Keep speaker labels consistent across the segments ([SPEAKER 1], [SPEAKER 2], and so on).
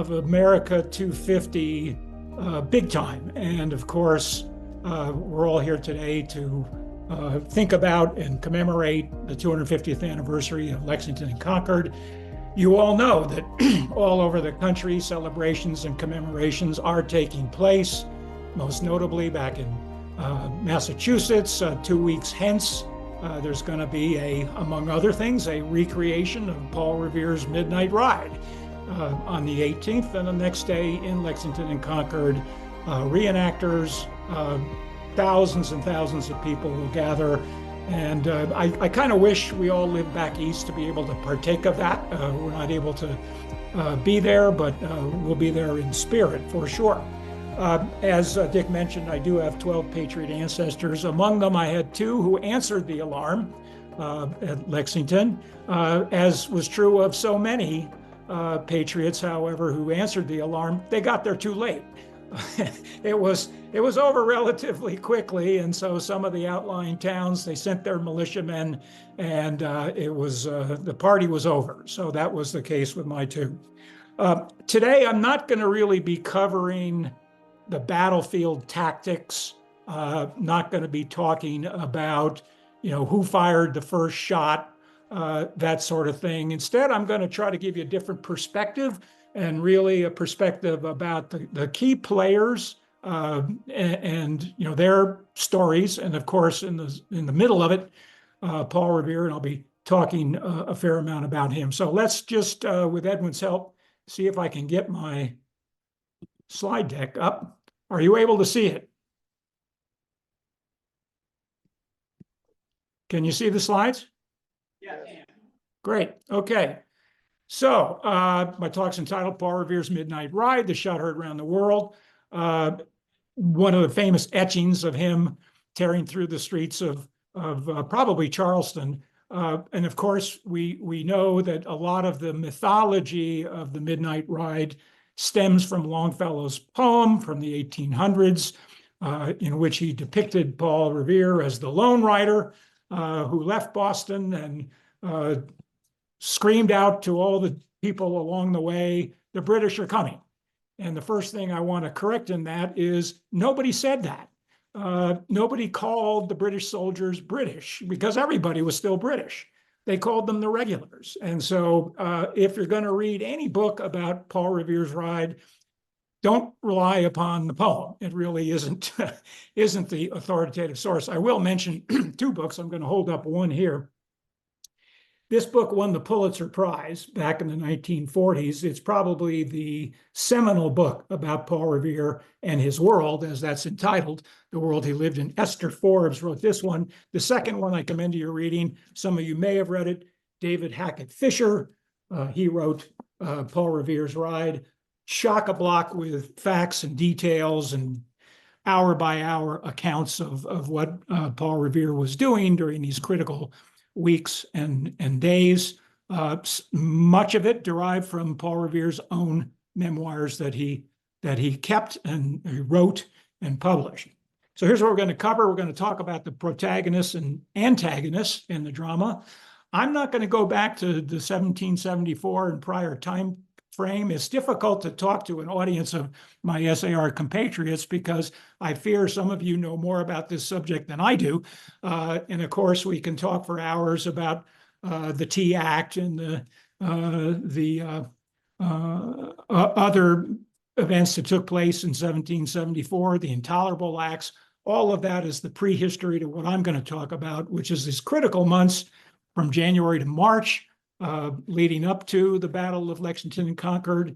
[SPEAKER 1] of America 250 big time. And of course, we're all here today to think about and commemorate the 250th anniversary of Lexington and Concord. You all know that all over the country, celebrations and commemorations are taking place, most notably back in Massachusetts. 2 weeks hence, there's going to be, among other things, a recreation of Paul Revere's Midnight Ride on the 18th, and the next day in Lexington and Concord, reenactors, thousands and thousands of people will gather. And I kind of wish we all lived back east to be able to partake of that. We're not able to be there, but we'll be there in spirit for sure. As Dick mentioned, I do have 12 Patriot ancestors. Among them, I had 2 who answered the alarm at Lexington, as was true of so many Patriots, however, who answered the alarm. They got there too late. It was over relatively quickly, and so some of the outlying towns, they sent their militiamen, and the party was over. So that was the case with my 2. Today, I'm not going to really be covering the battlefield tactics. Not going to be talking about, who fired the first shot, that sort of thing. Instead, I'm going to try to give you a different perspective, and really a perspective about the key players and their stories. And of course, in the middle of it, Paul Revere, and I'll be talking a fair amount about him. So let's just, with Edwin's help, see if I can get my slide deck up. Are you able to see it? Can you see the slides?
[SPEAKER 2] Yeah.
[SPEAKER 1] Great. Okay. So my talk's entitled Paul Revere's Midnight Ride, the shot heard around the world. One of the famous etchings of him tearing through the streets of probably Charleston. And of course, we know that a lot of the mythology of the Midnight Ride stems from Longfellow's poem from the 1800s, in which he depicted Paul Revere as the lone rider who left Boston and screamed out to all the people along the way, the British are coming. And the first thing I want to correct in that is nobody said that. Nobody called the British soldiers British, because everybody was still British. They called them the regulars. And so if you're going to read any book about Paul Revere's ride, don't rely upon the poem. It really isn't the authoritative source. I will mention 2 books. I'm going to hold up one here. This book won the Pulitzer Prize back in the 1940s. It's probably the seminal book about Paul Revere and his world, as that's entitled, The World He Lived in. Esther Forbes wrote this one. The second one I commend to your reading. Some of you may have read it. David Hackett Fisher, he wrote Paul Revere's Ride, chock-a-block with facts and details and hour-by-hour accounts of what Paul Revere was doing during these critical weeks and days. Much of it derived from Paul Revere's own memoirs that he kept and wrote and published. So here's what we're going to cover. We're going to talk about the protagonists and antagonists in the drama. I'm not going to go back to the 1774 and prior time frame. It's difficult to talk to an audience of my SAR compatriots because I fear some of you know more about this subject than I do. And of course, we can talk for hours about the Tea Act and the other events that took place in 1774, the Intolerable Acts. All of that is the prehistory to what I'm going to talk about, which is these critical months from January to March, leading up to the Battle of Lexington and Concord.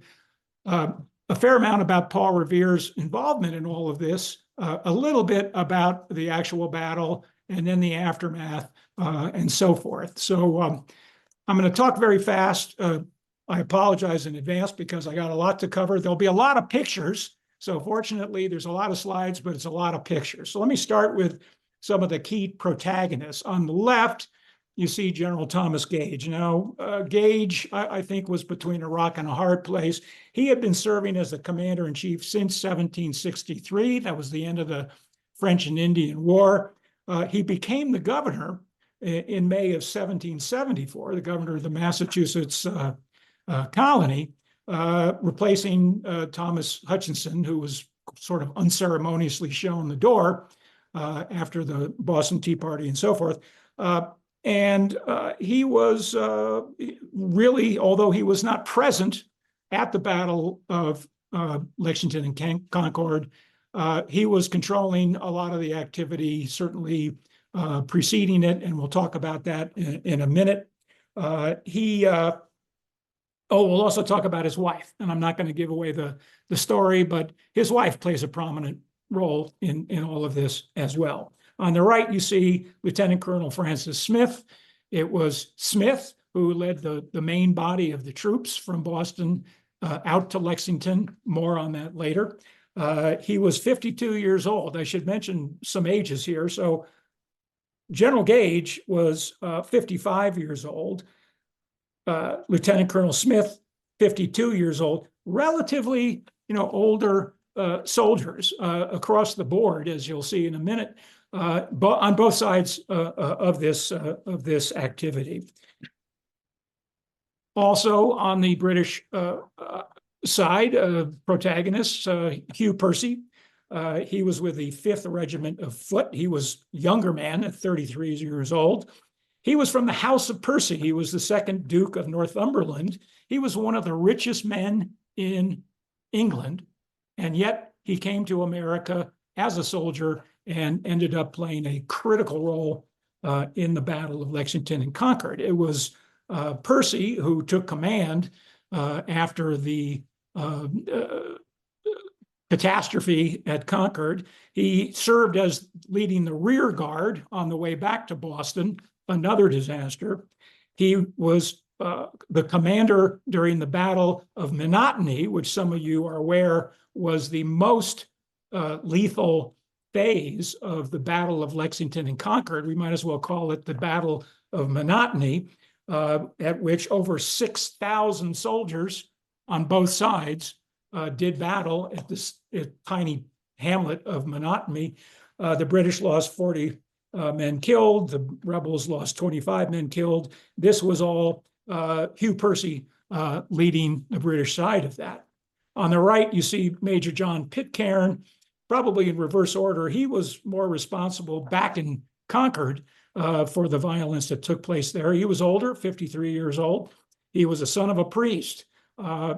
[SPEAKER 1] A fair amount about Paul Revere's involvement in all of this, a little bit about the actual battle, and then the aftermath, and so forth. So I'm going to talk very fast. I apologize in advance because I got a lot to cover. There'll be a lot of pictures. So fortunately, there's a lot of slides, but it's a lot of pictures. So let me start with some of the key protagonists. On the left, you see General Thomas Gage. Now, Gage, I think, was between a rock and a hard place. He had been serving as the commander-in-chief since 1763. That was the end of the French and Indian War. He became the governor in May of 1774, the governor of the Massachusetts colony. replacing Thomas Hutchinson, who was sort of unceremoniously shown the door after the Boston Tea Party and so forth. He was really, although he was not present at the Battle of Lexington and Concord, he was controlling a lot of the activity, certainly preceding it, and we'll talk about that in a minute. We'll also talk about his wife, and I'm not going to give away the story, but his wife plays a prominent role in all of this as well. On the right, you see Lieutenant Colonel Francis Smith. It was Smith who led the main body of the troops from Boston out to Lexington. More on that later. He was 52 years old. I should mention some ages here. So General Gage was 55 years old. Lieutenant Colonel Smith, 52 years old, relatively, older soldiers across the board, as you'll see in a minute, but on both sides of this activity. Also on the British side, protagonists, Hugh Percy. He was with the 5th Regiment of Foot. He was a younger man at 33 years old. He was from the House of Percy. He was the 2nd Duke of Northumberland. He was one of the richest men in England, and yet he came to America as a soldier and ended up playing a critical role in the Battle of Lexington and Concord. It was Percy who took command after the catastrophe at Concord. He served as leading the rear guard on the way back to Boston, another disaster. He was the commander during the Battle of Monotony, which some of you are aware was the most lethal phase of the Battle of Lexington and Concord. We might as well call it the Battle of Monotony, at which over 6,000 soldiers on both sides did battle at this tiny hamlet of Monotony. The British lost 40 men killed. The rebels lost 25 men killed. This was all Hugh Percy leading the British side of that. On the right, you see Major John Pitcairn, probably in reverse order. He was more responsible back in Concord for the violence that took place there. He was older, 53 years old. He was a son of a priest.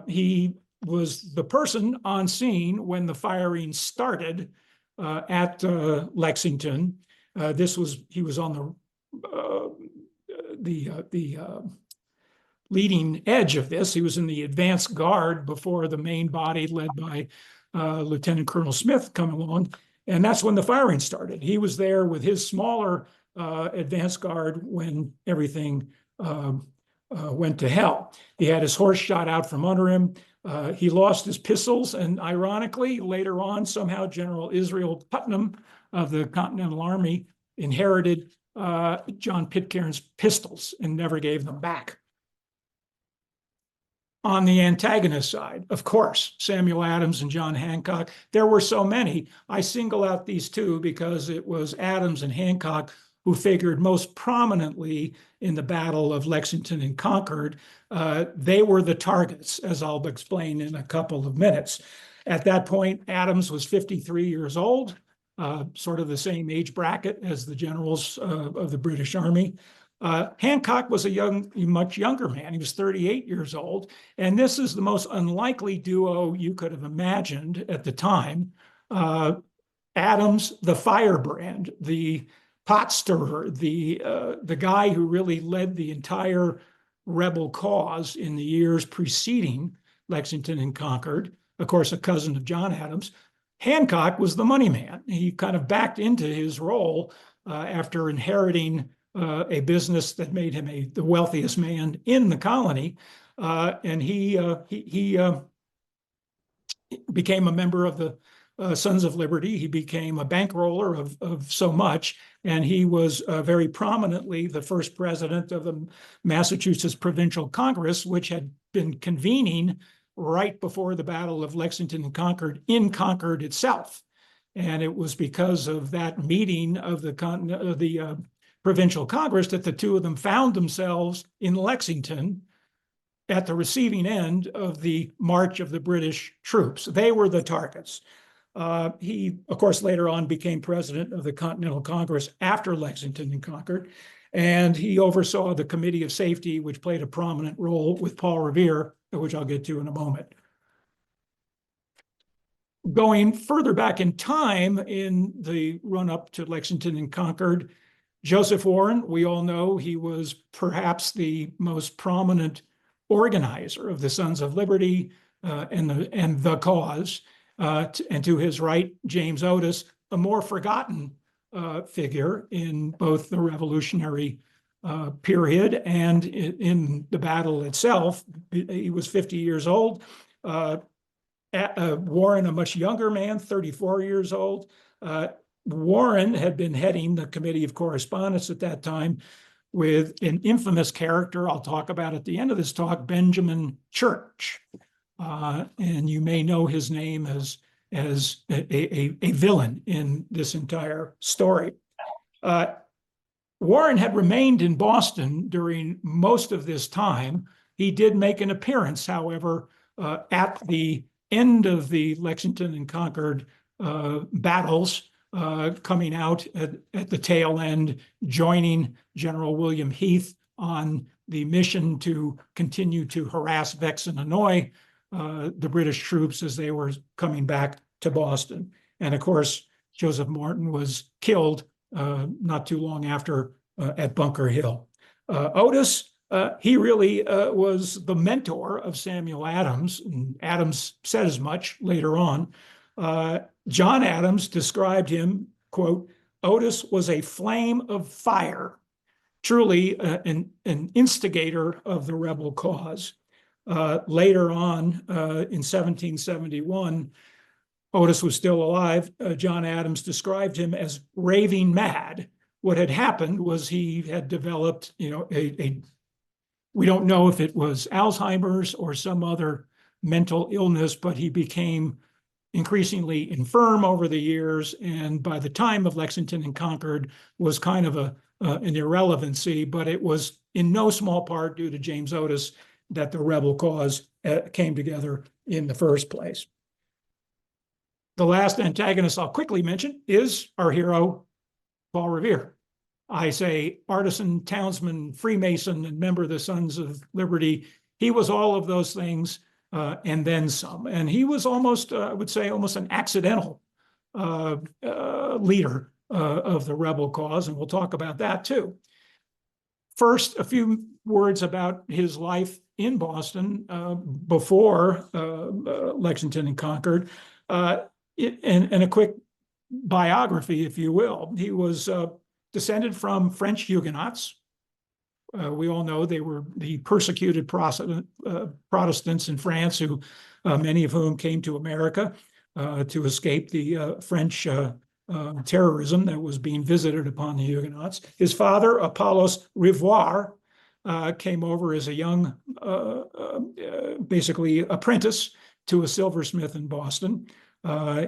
[SPEAKER 1] He was the person on scene when the firing started at Lexington. He was on the leading edge of this. He was in the advance guard before the main body led by Lieutenant Colonel Smith come along, and that's when the firing started. He was there with his smaller advance guard when everything went to hell. He had his horse shot out from under him. He lost his pistols, and ironically, later on, somehow General Israel Putnam of the Continental Army inherited John Pitcairn's pistols and never gave them back. On the antagonist side, of course, Samuel Adams and John Hancock. There were so many. I single out these two because it was Adams and Hancock who figured most prominently in the Battle of Lexington and Concord. They were the targets, as I'll explain in a couple of minutes. At that point, Adams was 53 years old, sort of the same age bracket as the generals of the British Army. Hancock was a much younger man. He was 38 years old. And this is the most unlikely duo you could have imagined at the time. Adams, the firebrand, the pot stirrer, the guy who really led the entire rebel cause in the years preceding Lexington and Concord, of course, a cousin of John Adams. Hancock was the money man. He kind of backed into his role after inheriting a business that made him the wealthiest man in the colony, and he became a member of the Sons of Liberty. He became a bankroller of so much, and he was very prominently the first president of the Massachusetts Provincial Congress, which had been convening right before the Battle of Lexington and Concord in Concord itself. And it was because of that meeting of the Provincial Congress that the two of them found themselves in Lexington at the receiving end of the march of the British troops. They were the targets. He, of course, later on became president of the Continental Congress after Lexington and Concord, and he oversaw the Committee of Safety, which played a prominent role with Paul Revere, which I'll get to in a moment. Going further back in time in the run-up to Lexington and Concord, Joseph Warren, we all know he was perhaps the most prominent organizer of the Sons of Liberty and the cause. And to his right, James Otis, a more forgotten figure in both the Revolutionary period and in the battle itself. He was 50 years old. Warren, a much younger man, 34 years old. Warren had been heading the Committee of Correspondence at that time with an infamous character I'll talk about at the end of this talk, Benjamin Church. And you may know his name as a villain in this entire story. Warren had remained in Boston during most of this time. He did make an appearance, however, at the end of the Lexington and Concord battles, coming out at the tail end, joining General William Heath on the mission to continue to harass, vex, and annoy the British troops as they were coming back to Boston. And of course, Joseph Morton was killed not too long after at Bunker Hill. Otis, he really was the mentor of Samuel Adams, and Adams said as much later on. John Adams described him, quote, Otis was a flame of fire, truly an instigator of the rebel cause. Later on, in 1771, Otis was still alive. John Adams described him as raving mad. What had happened was he had developed, we don't know if it was Alzheimer's or some other mental illness, but he became increasingly infirm over the years, and by the time of Lexington and Concord was kind of an irrelevancy, but it was in no small part due to James Otis that the rebel cause came together in the first place. The last antagonist I'll quickly mention is our hero, Paul Revere. I say artisan, townsman, Freemason, and member of the Sons of Liberty. He was all of those things and then some. And he was almost, I would say, almost an accidental leader of the rebel cause, and we'll talk about that too. First, a few words about his life in Boston before Lexington and Concord, and a quick biography, if you will. He was descended from French Huguenots. We all know they were the persecuted Protestants in France, who many of whom came to America to escape the French terrorism that was being visited upon the Huguenots. His father, Apollos Revere, came over as a young, basically apprentice to a silversmith in Boston.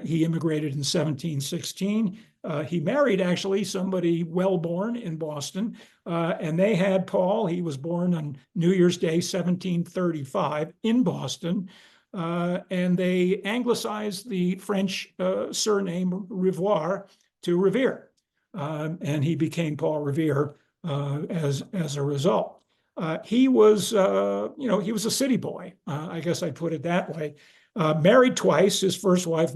[SPEAKER 1] He immigrated in 1716. He married actually somebody well-born in Boston, and they had Paul. He was born on New Year's Day, 1735 in Boston, and they anglicized the French surname Revere to Revere, and he became Paul Revere as a result. He was, he was a city boy. I guess I'd put it that way. Married twice. His first wife,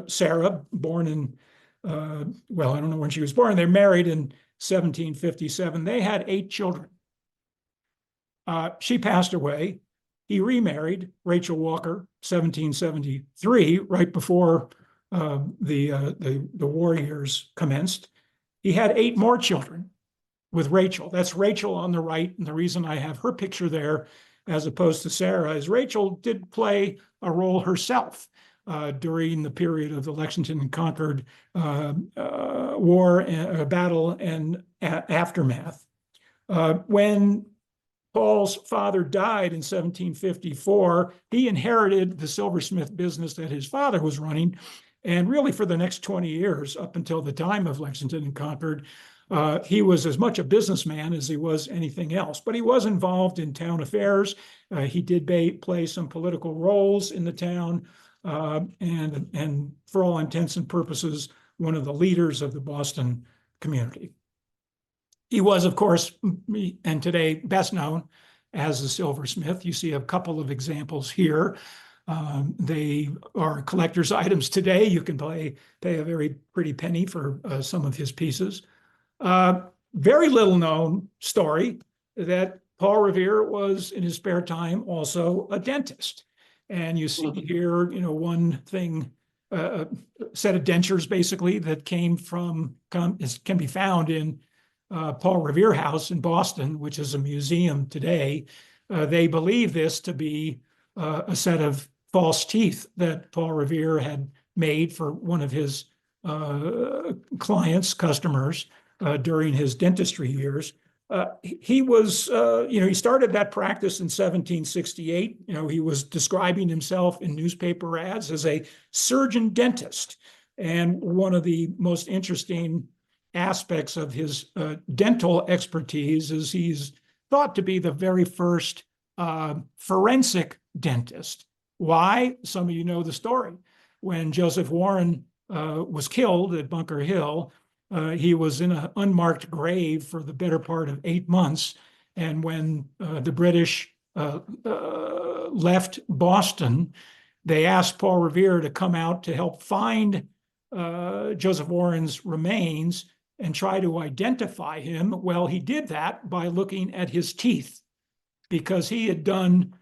[SPEAKER 1] Sarah, born in, well, I don't know when she was born. They married in 1757. They had 8 children. She passed away. He remarried Rachel Walker, 1773, right before the war years commenced. He had 8 more children with Rachel. That's Rachel on the right, and the reason I have her picture there as opposed to Sarah is Rachel did play a role herself during the period of the Lexington and Concord war, battle, and aftermath. When Paul's father died in 1754, he inherited the silversmith business that his father was running, And really for the next 20 years, up until the time of Lexington and Concord, he was as much a businessman as he was anything else, but he was involved in town affairs. He did play some political roles in the town, and for all intents and purposes, one of the leaders of the Boston community. He was, of course, and today best known as the silversmith. You see a couple of examples here. They are collector's items today. You can pay a very pretty penny for some of his pieces. Very little known story that Paul Revere was in his spare time also a dentist. And you see here, one thing, a set of dentures basically that can be found in Paul Revere House in Boston, which is a museum today. They believe this to be a set of false teeth that Paul Revere had made for one of his customers, during his dentistry years. He was, he started that practice in 1768. He was describing himself in newspaper ads as a surgeon dentist. And one of the most interesting aspects of his dental expertise is he's thought to be the very first forensic dentist. Why? Some of you know the story. When Joseph Warren was killed at Bunker Hill, he was in an unmarked grave for the better part of 8 months. And when the British left Boston, they asked Paul Revere to come out to help find Joseph Warren's remains and try to identify him. Well, he did that by looking at his teeth, because he had done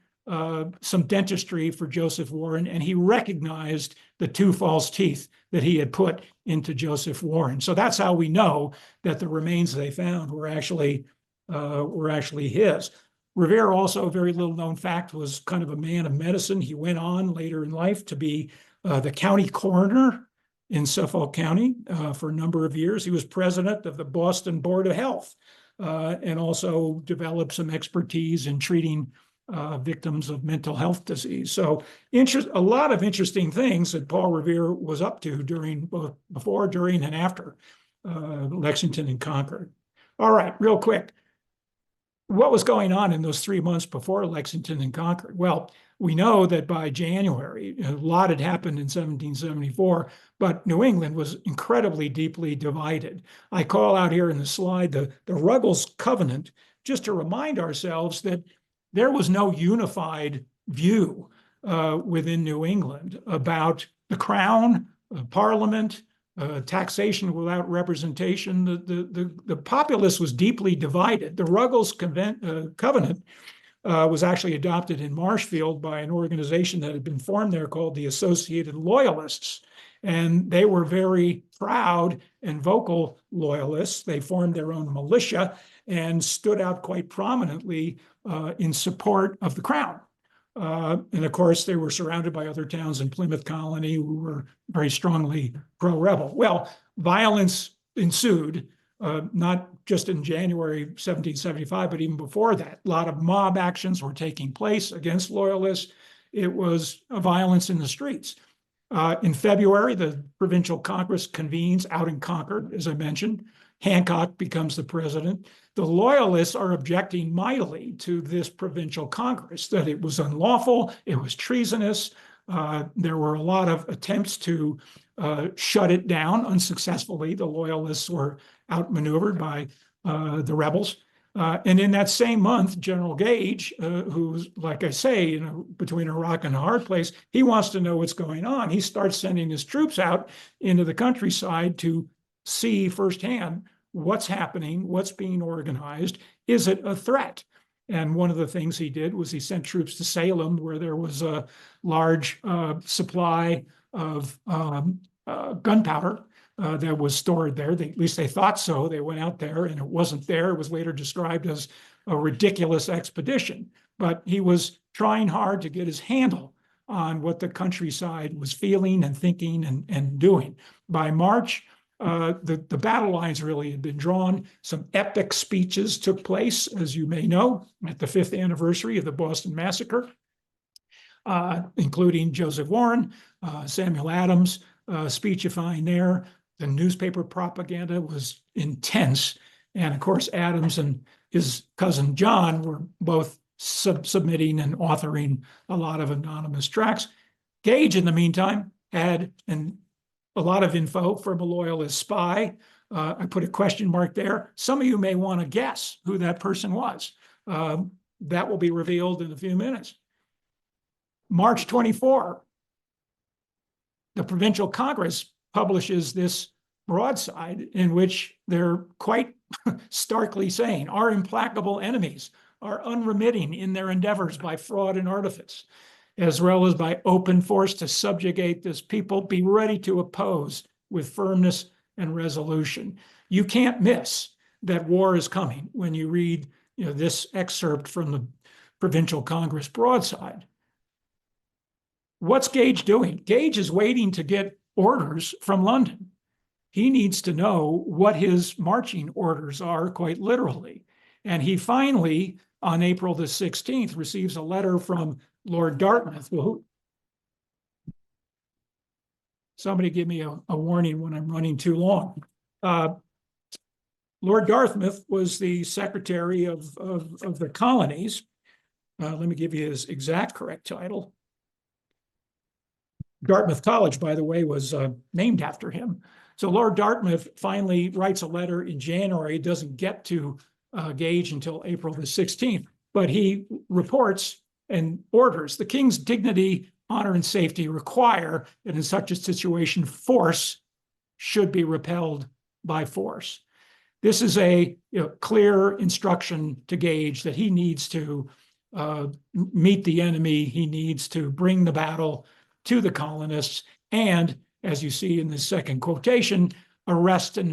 [SPEAKER 1] some dentistry for Joseph Warren, and he recognized the 2 false teeth that he had put into Joseph Warren. So that's how we know that the remains they found were actually his. Revere, also a very little known fact, was kind of a man of medicine. He went on later in life to be the county coroner in Suffolk County for a number of years. He was president of the Boston Board of Health, and also developed some expertise in treating victims of mental health disease. So a lot of interesting things that Paul Revere was up to before, during, and after Lexington and Concord. All right, real quick. What was going on in those 3 months before Lexington and Concord? Well, we know that by January, a lot had happened in 1774, but New England was incredibly deeply divided. I call out here in the slide the Ruggles Covenant, just to remind ourselves that there was no unified view within New England about the crown, Parliament, taxation without representation. The populace was deeply divided. The Ruggles Covenant was actually adopted in Marshfield by an organization that had been formed there called the Associated Loyalists. And they were very proud and vocal loyalists. They formed their own militia and stood out quite prominently in support of the crown. And of course, they were surrounded by other towns in Plymouth Colony who were very strongly pro-rebel. Well, violence ensued, not just in January 1775, but even before that. A lot of mob actions were taking place against loyalists. It was violence in the streets. In February, the Provincial Congress convenes out in Concord, as I mentioned. Hancock becomes the president. The Loyalists are objecting mightily to this Provincial Congress, that it was unlawful, it was treasonous. There were a lot of attempts to shut it down unsuccessfully. The Loyalists were outmaneuvered by the rebels. And in that same month, General Gage, who's, like I say, between a rock and a hard place, he wants to know what's going on. He starts sending his troops out into the countryside to see firsthand what's happening, what's being organized. Is it a threat? And one of the things he did was he sent troops to Salem, where there was a large supply of gunpowder that was stored there. At least they thought so. They went out there and it wasn't there. It was later described as a ridiculous expedition. But he was trying hard to get his handle on what the countryside was feeling and thinking and doing. By March, the battle lines really had been drawn. Some epic speeches took place, as you may know, at the 5th anniversary of the Boston Massacre, including Joseph Warren, Samuel Adams, speechifying there. The newspaper propaganda was intense. And of course, Adams and his cousin John were both submitting and authoring a lot of anonymous tracts. Gage, in the meantime, had a lot of info from a loyalist spy. I put a question mark there. Some of you may want to guess who that person was. That will be revealed in a few minutes. March 24, the Provincial Congress publishes this broadside in which they're quite starkly saying our implacable enemies are unremitting in their endeavors by fraud and artifice, as well as by open force to subjugate this people. Be ready to oppose with firmness and resolution. You can't miss that war is coming when you read this excerpt from the Provincial Congress broadside. What's Gage doing? Gage is waiting to get orders from London. He needs to know what his marching orders are, quite literally. And he finally, on April the 16th, receives a letter from Lord Dartmouth. Somebody give me a warning when I'm running too long. Lord Dartmouth was the secretary of the colonies. Let me give you his exact correct title. Dartmouth College, by the way, was named after him. So Lord Dartmouth finally writes a letter in January. It doesn't get to Gage until April the 16th, but he reports and orders the king's dignity, honor, and safety require that in such a situation, force should be repelled by force. This is a clear instruction to Gage that he needs to meet the enemy. He needs to bring the battle to the colonists and, as you see in the second quotation, arrest and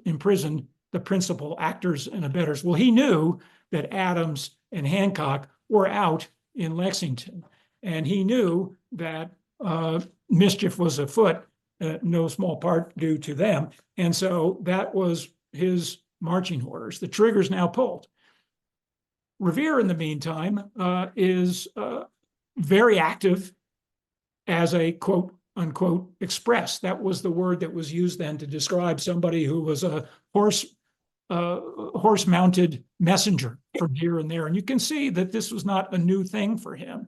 [SPEAKER 1] imprison the principal actors and abettors. Well, he knew that Adams and Hancock were out in Lexington, and he knew that mischief was afoot, no small part due to them. And so that was his marching orders. The trigger's now pulled. Revere, in the meantime, is very active as a quote unquote express. That was the word that was used then to describe somebody who was a horse-mounted messenger from here and there. And you can see that this was not a new thing for him.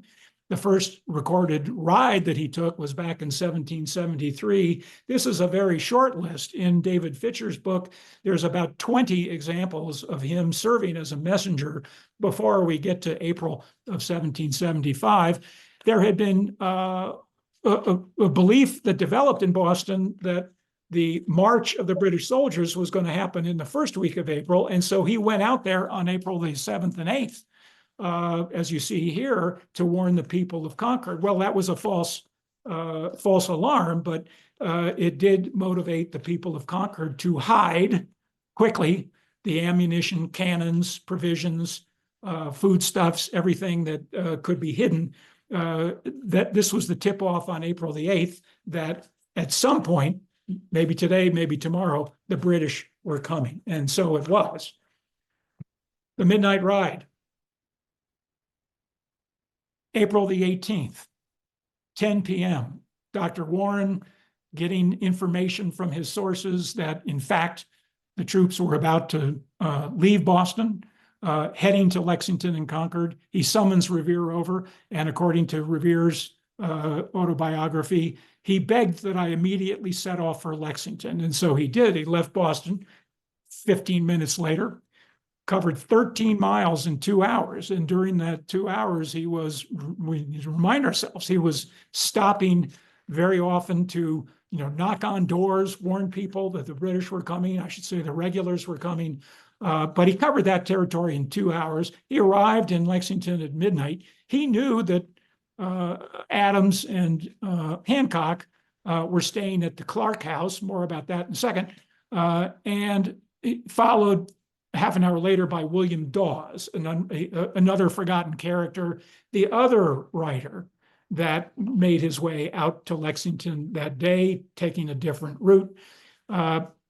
[SPEAKER 1] The first recorded ride that he took was back in 1773. This is a very short list. In David Fitcher's book, there's about 20 examples of him serving as a messenger before we get to April of 1775. There had been a belief that developed in Boston that the march of the British soldiers was going to happen in the first week of April. And so he went out there on April the 7th and 8th, as you see here, to warn the people of Concord. Well, that was a false alarm, but it did motivate the people of Concord to hide quickly the ammunition, cannons, provisions, foodstuffs, everything that could be hidden. That this was the tip-off on April the 8th that at some point, maybe today, maybe tomorrow, the British were coming. And so it was. The Midnight Ride. April the 18th, 10 p.m. Dr. Warren getting information from his sources that, in fact, the troops were about to leave Boston, heading to Lexington and Concord. He summons Revere over, and according to Revere's autobiography, he begged that I immediately set off for Lexington. And so he did. He left Boston 15 minutes later, covered 13 miles in 2 hours. And during that 2 hours, we remind ourselves, he was stopping very often to knock on doors, warn people that the British were coming. I should say the regulars were coming. But he covered that territory in 2 hours. He arrived in Lexington at midnight. He knew that Adams and Hancock were staying at the Clark House. More about that in a second. And followed half an hour later by William Dawes, another forgotten character, the other writer that made his way out to Lexington that day, taking a different route.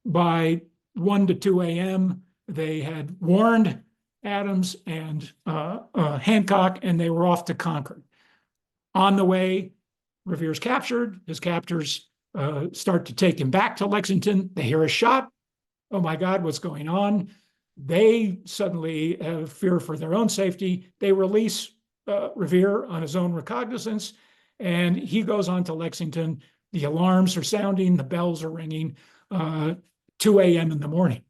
[SPEAKER 1] By 1 to 2 a.m., they had warned Adams and Hancock, and they were off to Concord. On the way, Revere's captured. His captors start to take him back to Lexington. They hear a shot. Oh my God, what's going on? They suddenly have fear for their own safety. They release Revere on his own recognizance, and he goes on to Lexington. The alarms are sounding, the bells are ringing, 2 a.m. in the morning.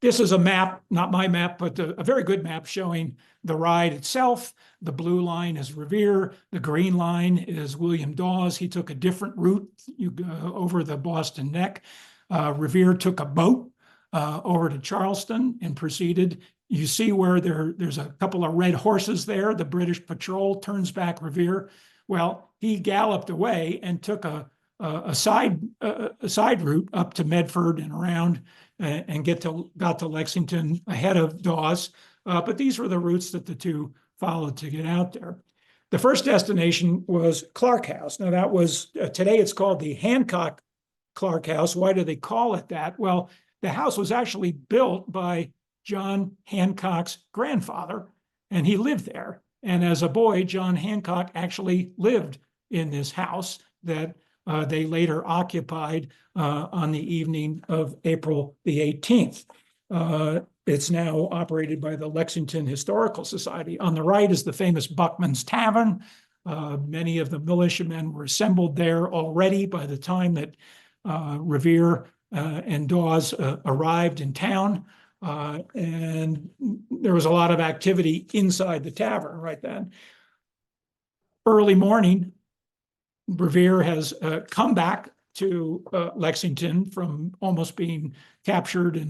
[SPEAKER 1] This is a map, not my map, but a very good map showing the ride itself. The blue line is Revere. The green line is William Dawes. He took a different route over the Boston Neck. Revere took a boat over to Charleston and proceeded. You see where there's a couple of red horses there. The British patrol turns back Revere. Well, he galloped away and took a side route up to Medford and around and got to Lexington ahead of Dawes. But these were the routes that the two followed to get out there. The first destination was Clark House. Now that was, today it's called the Hancock Clark House. Why do they call it that? Well, the house was actually built by John Hancock's grandfather, and he lived there. And as a boy, John Hancock actually lived in this house that they later occupied on the evening of April the 18th. It's now operated by the Lexington Historical Society. On the right is the famous Buckman's Tavern. Many of the militiamen were assembled there already by the time that Revere and Dawes arrived in town. And there was a lot of activity inside the tavern right then. Early morning, Revere has come back to Lexington from almost being captured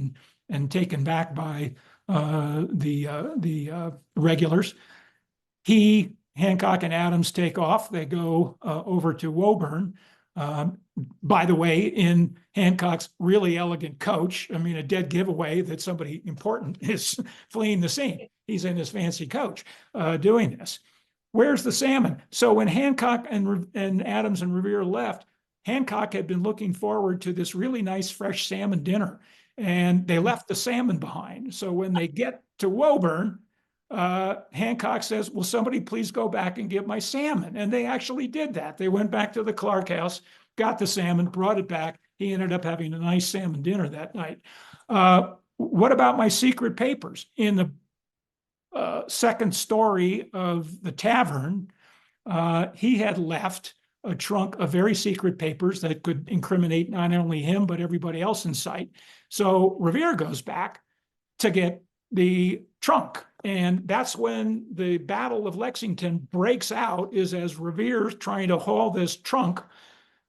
[SPEAKER 1] and taken back by the regulars. He, Hancock, and Adams take off. They go over to Woburn. By the way, in Hancock's really elegant coach, I mean, a dead giveaway that somebody important is fleeing the scene. He's in his fancy coach doing this. Where's the salmon? So when Hancock and Adams and Revere left, Hancock had been looking forward to this really nice fresh salmon dinner, and they left the salmon behind. So when they get to Woburn, Hancock says, will somebody please go back and get my salmon? And they actually did that. They went back to the Clark House, got the salmon, brought it back. He ended up having a nice salmon dinner that night. What about my secret papers? In the second story of the tavern, he had left a trunk of very secret papers that could incriminate not only him, but everybody else in sight. So Revere goes back to get the trunk. And that's when the Battle of Lexington breaks out, is as Revere's trying to haul this trunk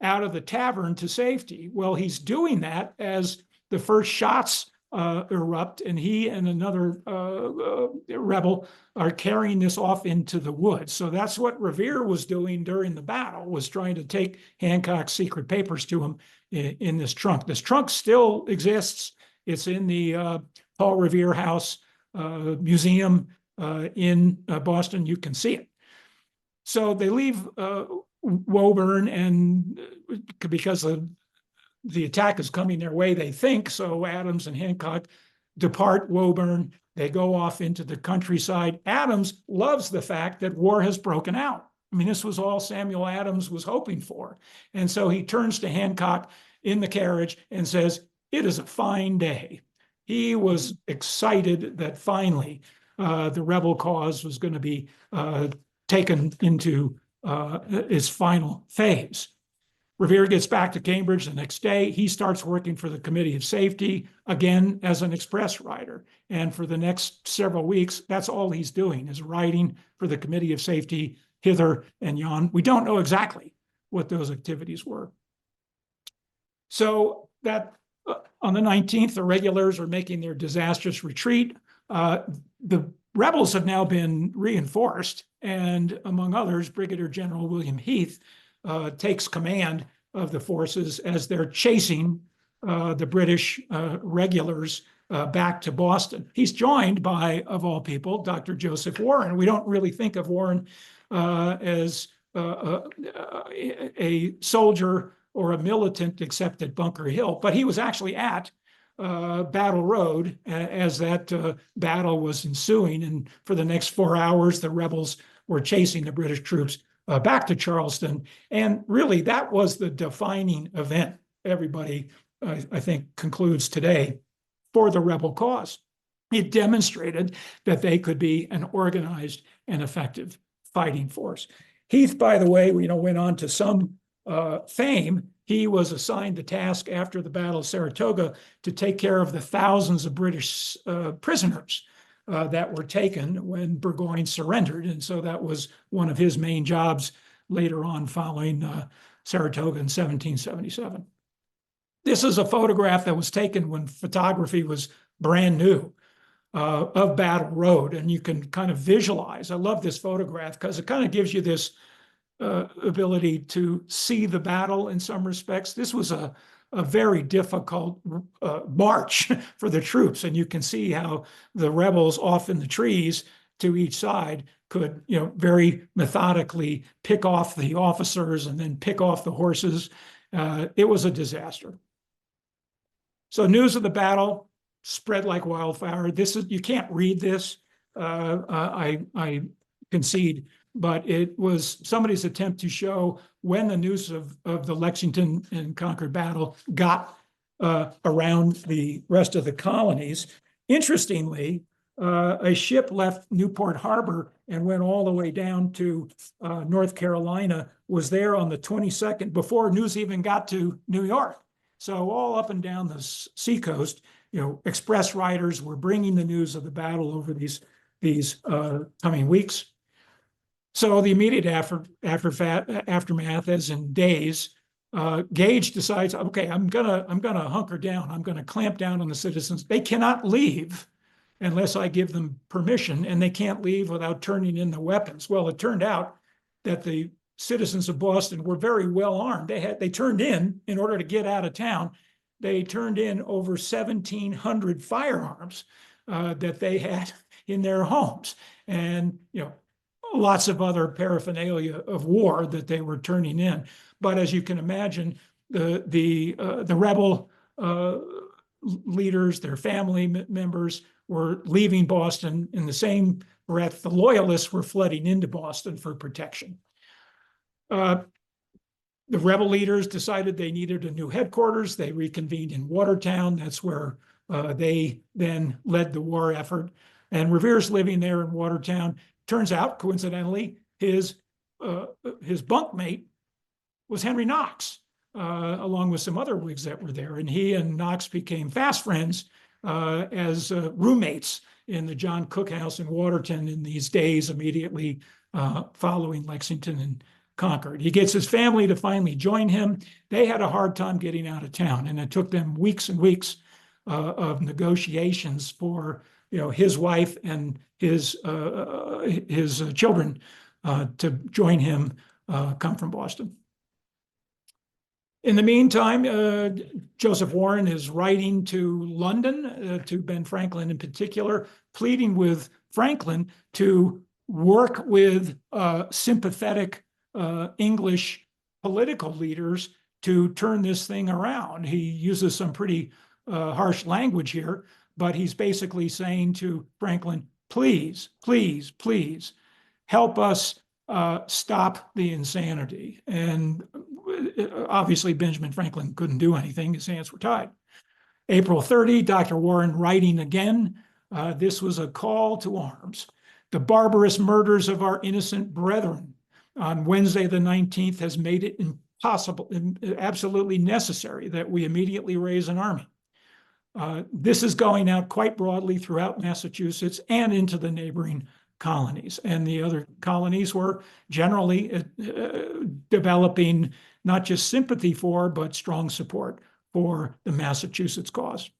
[SPEAKER 1] out of the tavern to safety. Well, he's doing that as the first shots erupt, and he and another rebel are carrying this off into the woods. So that's what Revere was doing during the battle, was trying to take Hancock's secret papers to him in this trunk. This trunk still exists. It's in the Paul Revere House Museum in Boston. You can see it. So they leave Woburn, and because the attack is coming their way, they think, so Adams and Hancock depart Woburn. They go off into the countryside. Adams loves the fact that war has broken out. I mean, this was all Samuel Adams was hoping for. And so he turns to Hancock in the carriage and says, it is a fine day. He was excited that finally the rebel cause was going to be taken into its final phase. Revere gets back to Cambridge the next day. He starts working for the Committee of Safety, again, as an express rider. And for the next several weeks, that's all he's doing, is riding for the Committee of Safety hither and yon. We don't know exactly what those activities were. So that on the 19th, the regulars are making their disastrous retreat. The rebels have now been reinforced, and among others, Brigadier General William Heath takes command of the forces as they're chasing the British regulars back to Boston. He's joined by, of all people, Dr. Joseph Warren. We don't really think of Warren as a soldier or a militant except at Bunker Hill, but he was actually at Battle Road as that battle was ensuing. And for the next 4 hours, the rebels were chasing the British troops back to Charleston. And really, that was the defining event, everybody, I think, concludes today, for the rebel cause. It demonstrated that they could be an organized and effective fighting force. Heath, by the way, went on to some fame. He was assigned the task after the Battle of Saratoga to take care of the thousands of British prisoners that were taken when Burgoyne surrendered. And so that was one of his main jobs later on following Saratoga in 1777. This is a photograph that was taken when photography was brand new of Battle Road. And you can kind of visualize. I love this photograph because it kind of gives you this ability to see the battle in some respects. This was a very difficult march for the troops. And you can see how the rebels off in the trees to each side could, very methodically pick off the officers and then pick off the horses. It was a disaster. So news of the battle spread like wildfire. You can't read this. I concede, but it was somebody's attempt to show when the news of the Lexington and Concord battle got around the rest of the colonies. Interestingly, a ship left Newport Harbor and went all the way down to North Carolina, was there on the 22nd before news even got to New York. So all up and down the seacoast, express riders were bringing the news of the battle over these coming weeks. So the immediate aftermath, as in days, Gage decides, okay, I'm gonna hunker down. I'm gonna clamp down on the citizens. They cannot leave unless I give them permission, and they can't leave without turning in the weapons. Well, it turned out that the citizens of Boston were very well armed. They turned in order to get out of town. They turned in over 1,700 firearms that they had in their homes, and lots of other paraphernalia of war that they were turning in. But as you can imagine, the rebel leaders, their family members, were leaving Boston. In the same breath, the loyalists were flooding into Boston for protection. The rebel leaders decided they needed a new headquarters. They reconvened in Watertown. That's where they then led the war effort. And Revere's living there in Watertown. Turns out, coincidentally, his bunkmate was Henry Knox, along with some other Whigs that were there. And he and Knox became fast friends as roommates in the John Cook House in Watertown in these days immediately following Lexington and Concord. He gets his family to finally join him. They had a hard time getting out of town, and it took them weeks and weeks of negotiations for his wife and his children to join him come from Boston. In the meantime, Joseph Warren is writing to London, to Ben Franklin in particular, pleading with Franklin to work with sympathetic English political leaders to turn this thing around. He uses some pretty harsh language here, but he's basically saying to Franklin, please, please, please help us stop the insanity. And obviously Benjamin Franklin couldn't do anything. His hands were tied. April 30, Dr. Warren writing again. This was a call to arms. The barbarous murders of our innocent brethren on Wednesday the 19th has made it impossible, absolutely necessary that we immediately raise an army. This is going out quite broadly throughout Massachusetts and into the neighboring colonies. And the other colonies were generally developing not just sympathy for, but strong support for the Massachusetts cause.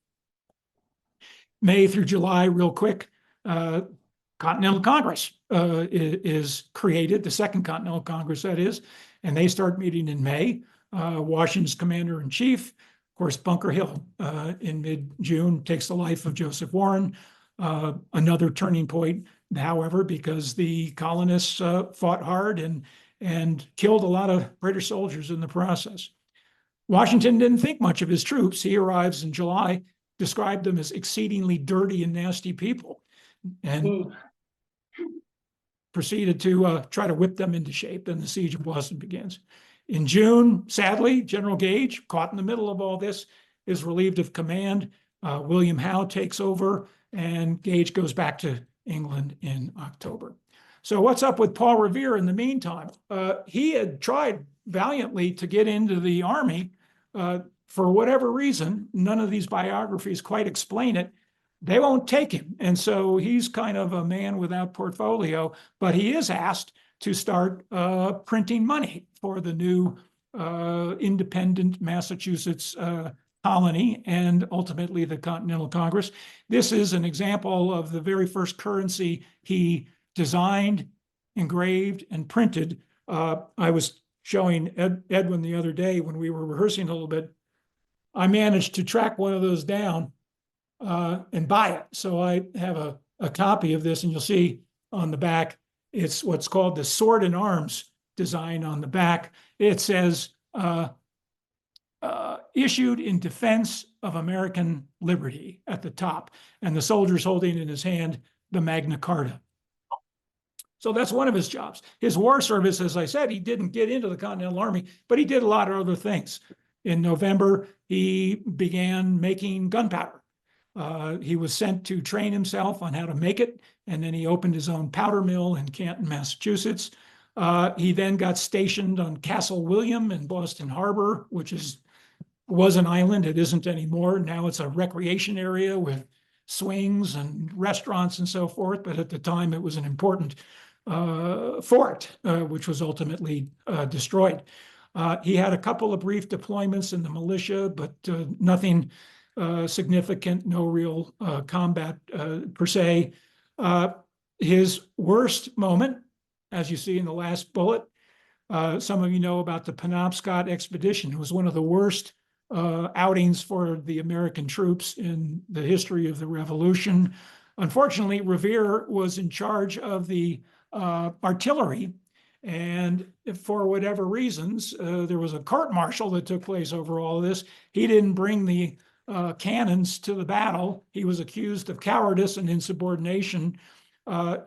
[SPEAKER 1] May through July, real quick, Continental Congress is created, the Second Continental Congress, that is, and they start meeting in May. Washington's commander-in-chief, of course, Bunker Hill, in mid-June, takes the life of Joseph Warren. Another turning point, however, because the colonists fought hard and killed a lot of British soldiers in the process. Washington didn't think much of his troops. He arrives in July, described them as exceedingly dirty and nasty people. And proceeded to try to whip them into shape. Then the siege of Boston begins. In June, sadly, General Gage, caught in the middle of all this, is relieved of command. William Howe takes over, and Gage goes back to England in October. So what's up with Paul Revere in the meantime? He had tried valiantly to get into the army. For whatever reason, none of these biographies quite explain it. They won't take him. And so he's kind of a man without portfolio, but he is asked to start printing money for the new independent Massachusetts colony and ultimately the Continental Congress. This is an example of the very first currency he designed, engraved, and printed. I was showing Edwin the other day when we were rehearsing a little bit. I managed to track one of those down and buy it. So I have a copy of this, and you'll see on the back, it's what's called the sword and arms design on the back. It says, issued in defense of American liberty at the top, and the soldier's holding in his hand the Magna Carta. So that's one of his jobs. His war service, as I said, he didn't get into the Continental Army, but he did a lot of other things. In November, he began making gunpowder. He was sent to train himself on how to make it, and then he opened his own powder mill in Canton, Massachusetts. He then got stationed on Castle William in Boston Harbor, which was an island. It isn't anymore. Now it's a recreation area with swings and restaurants and so forth. But at the time, it was an important fort, which was ultimately destroyed. He had a couple of brief deployments in the militia, but nothing significant, no real combat per se. His worst moment, as you see in the last bullet, some of you know about the Penobscot expedition. It was one of the worst outings for the American troops in the history of the Revolution. Unfortunately, Revere was in charge of the artillery, and for whatever reasons, there was a court-martial that took place over all of this. He didn't bring the cannons to the battle. He was accused of cowardice and insubordination.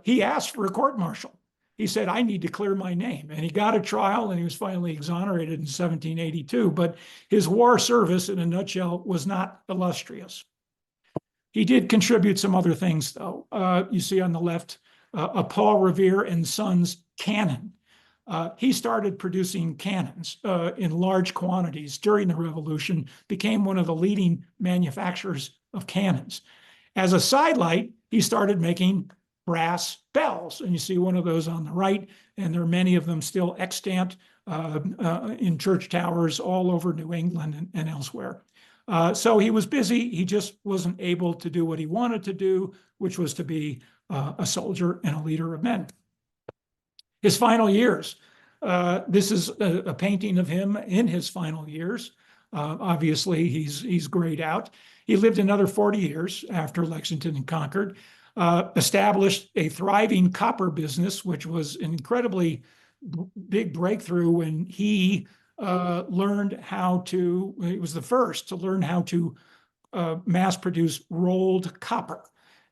[SPEAKER 1] He asked for a court-martial. He said, I need to clear my name. And he got a trial, and he was finally exonerated in 1782. But his war service, in a nutshell, was not illustrious. He did contribute some other things, though. You see on the left, a Paul Revere and Sons cannon. He started producing cannons in large quantities during the Revolution, became one of the leading manufacturers of cannons. As a sidelight, he started making brass bells, and you see one of those on the right, and there are many of them still extant in church towers all over New England and elsewhere. So he was busy. He just wasn't able to do what he wanted to do, which was to be a soldier and a leader of men. His final years. This is a painting of him in his final years. Obviously, he's grayed out. He lived another 40 years after Lexington and Concord. Established a thriving copper business, which was an incredibly big breakthrough when he learned how to, he was the first to learn how to mass produce rolled copper.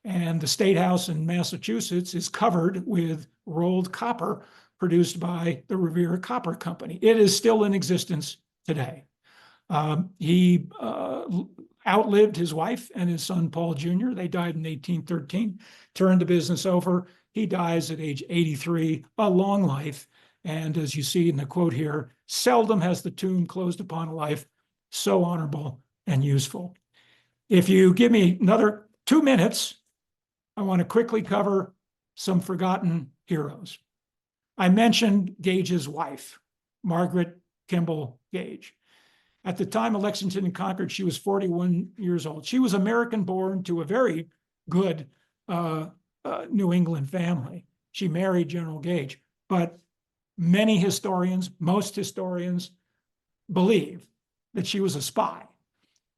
[SPEAKER 1] And the State House in Massachusetts is covered with rolled copper produced by the Revere Copper Company. It is still in existence today. He outlived his wife and his son, Paul Jr. They died in 1813, turned the business over. He dies at age 83, a long life. And as you see in the quote here, seldom has the tomb closed upon a life so honorable and useful. If you give me another 2 minutes, I want to quickly cover some forgotten heroes. I mentioned Gage's wife, Margaret Kimball Gage. At the time of Lexington and Concord, she was 41 years old. She was American-born to a very good New England family. She married General Gage, but many historians, most historians, believe that she was a spy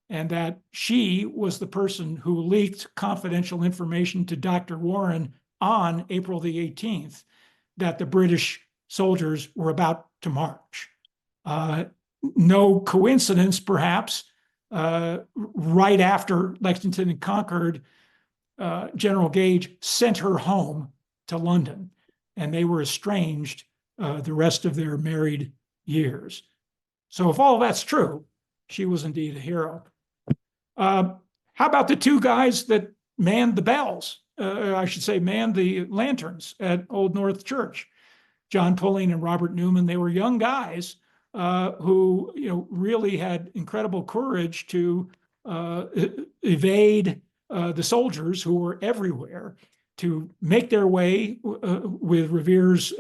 [SPEAKER 1] and that she was the person who leaked confidential information to Dr. Warren on April the 18th that the British soldiers were about to march. No coincidence, perhaps, right after Lexington and Concord, General Gage sent her home to London. and they were estranged the rest of their married years. So if all that's true, she was indeed a hero. How about the two guys that manned the bells? I should say manned the lanterns at Old North Church. John Pulling and Robert Newman. They were young guys who, really had incredible courage to evade the soldiers who were everywhere, to make their way with Revere's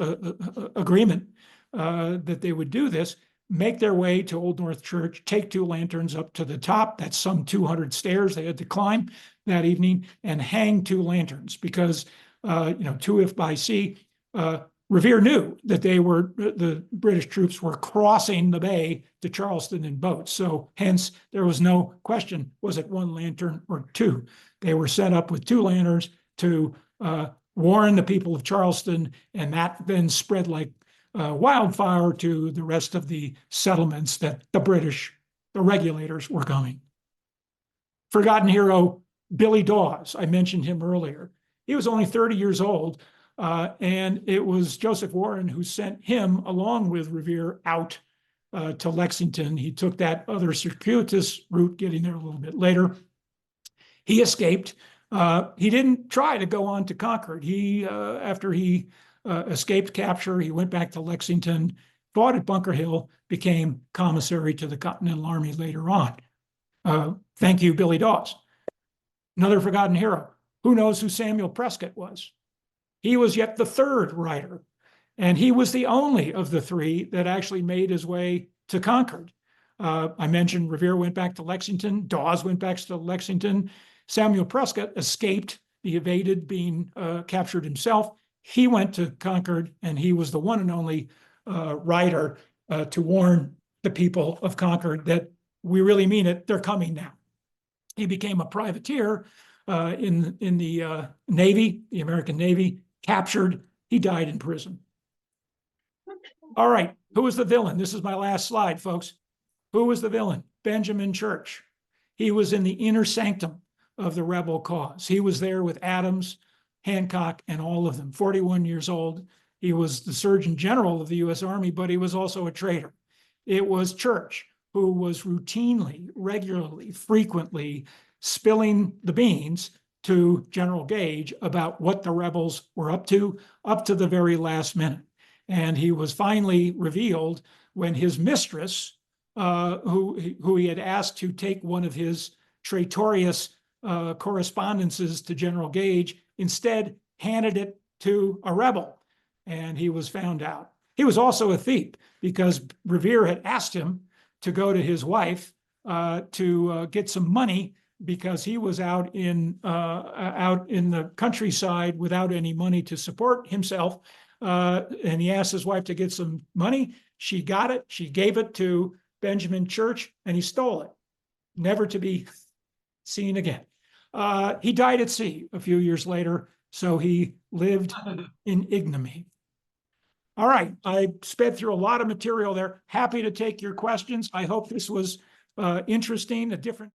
[SPEAKER 1] agreement that they would do this, make their way to Old North Church, take two lanterns up to the top. That's some 200 stairs they had to climb that evening, and hang two lanterns because, two if by sea. Revere knew that the British troops were crossing the bay to Charleston in boats. So hence there was no question, was it one lantern or two? They were set up with two lanterns to warn the people of Charleston, and that then spread like wildfire to the rest of the settlements that the regulators were coming. Forgotten hero, Billy Dawes. I mentioned him earlier. He was only 30 years old. And it was Joseph Warren who sent him, along with Revere, out to Lexington. He took that other circuitous route, getting there a little bit later. He escaped. He didn't try to go on to Concord. After he escaped capture, he went back to Lexington, fought at Bunker Hill, became commissary to the Continental Army later on. Thank you, Billy Dawes. Another forgotten hero. Who knows who Samuel Prescott was? He was yet the third rider, and he was the only of the three that actually made his way to Concord. I mentioned Revere went back to Lexington. Dawes went back to Lexington. Samuel Prescott escaped. He evaded being captured himself. He went to Concord, and he was the one and only rider to warn the people of Concord that we really mean it. They're coming now. He became a privateer in the Navy, the American Navy. Captured, he died in prison. All right, who was the villain? This is my last slide, folks. Who was the villain? Benjamin Church. He was in the inner sanctum of the rebel cause. He was there with Adams, Hancock, and all of them. 41 years old. He was the Surgeon General of the U.S. Army, but he was also a traitor. It was Church who was routinely, regularly, frequently spilling the beans to General Gage about what the rebels were up to the very last minute. And he was finally revealed when his mistress, who he had asked to take one of his traitorous correspondences to General Gage, instead handed it to a rebel, and he was found out. He was also a thief because Revere had asked him to go to his wife to get some money because he was out in the countryside without any money to support himself. And he asked his wife to get some money. She got it. She gave it to Benjamin Church, and he stole it, never to be seen again. He died at sea a few years later, so he lived in ignominy. All right, I sped through a lot of material there. Happy to take your questions. I hope this was interesting, a different